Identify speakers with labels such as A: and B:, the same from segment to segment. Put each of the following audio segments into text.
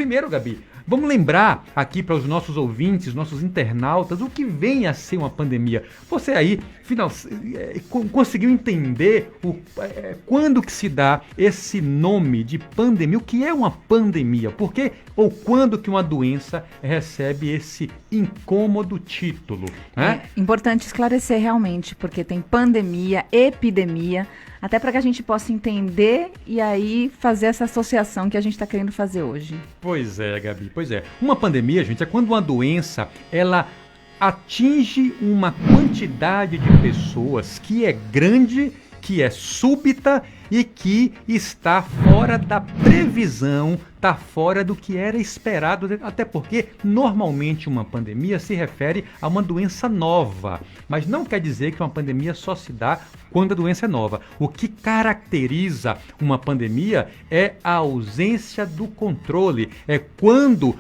A: Primeiro, Gabi, vamos lembrar aqui para os nossos ouvintes, nossos internautas, o que vem a ser uma pandemia. Você aí conseguiu entender quando que se dá esse nome de pandemia? O que é uma pandemia? Por quê? Ou quando que uma doença recebe esse incômodo título? Né?
B: É importante esclarecer realmente, porque tem pandemia, epidemia, até para que a gente possa entender e aí fazer essa associação que a gente está querendo fazer hoje.
A: Pois é, Gabi, pois é. Uma pandemia, gente, é quando uma doença, ela atinge uma quantidade de pessoas que é grande, que é súbita e que está fora da previsão, está fora do que era esperado, até porque normalmente uma pandemia se refere a uma doença nova, mas não quer dizer que uma pandemia só se dá quando a doença é nova. O que caracteriza uma pandemia é a ausência do controle, é quando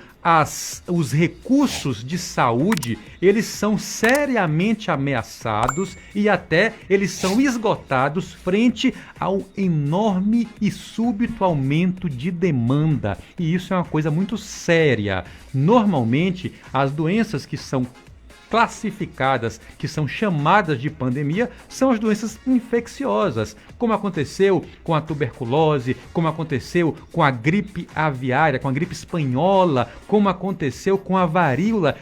A: os recursos de saúde, eles são seriamente ameaçados e até eles são esgotados frente ao enorme e súbito aumento de demanda. E isso é uma coisa muito séria. Normalmente, as doenças que são classificadas, que são chamadas de pandemia, são as doenças infecciosas, como aconteceu com a tuberculose, como aconteceu com a gripe aviária, com a gripe espanhola, como aconteceu com a varíola,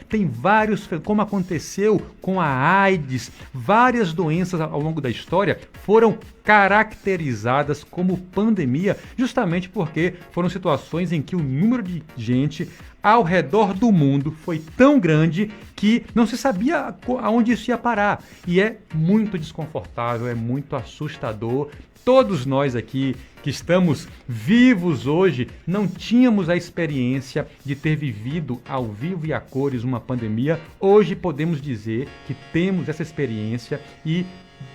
A: como aconteceu com a AIDS, várias doenças ao longo da história foram caracterizadas como pandemia, justamente porque foram situações em que o número de gente ao redor do mundo foi tão grande que não se sabia aonde isso ia parar. E é muito desconfortável, é muito assustador. Todos nós aqui que estamos vivos hoje não tínhamos a experiência de ter vivido ao vivo e a cores uma pandemia. Hoje podemos dizer que temos essa experiência e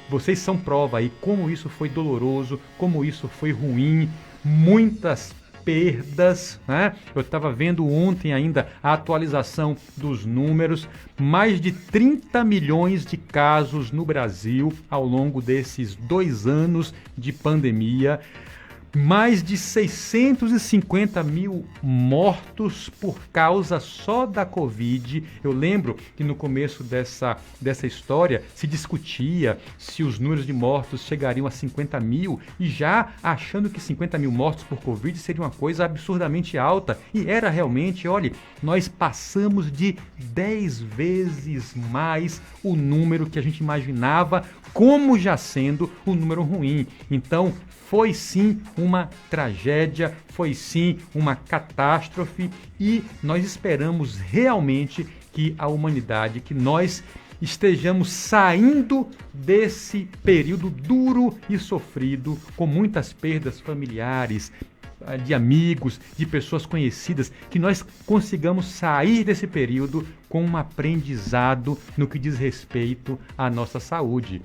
A: vocês são prova aí como isso foi doloroso, como isso foi ruim, muitas perdas, né? Eu estava vendo ontem ainda a atualização dos números, mais de 30 milhões de casos no Brasil ao longo desses 2 anos de pandemia, mais de 650 mil mortos por causa só da Covid. Eu lembro que no começo dessa história se discutia se os números de mortos chegariam a 50 mil e já achando que 50 mil mortos por Covid seria uma coisa absurdamente alta. E era realmente, olha, nós passamos de 10 vezes mais o número que a gente imaginava como já sendo um número ruim. Então, foi sim uma tragédia, foi sim uma catástrofe e nós esperamos realmente que a humanidade, que nós estejamos saindo desse período duro e sofrido, com muitas perdas familiares, de amigos, de pessoas conhecidas, que nós consigamos sair desse período com um aprendizado no que diz respeito à nossa saúde.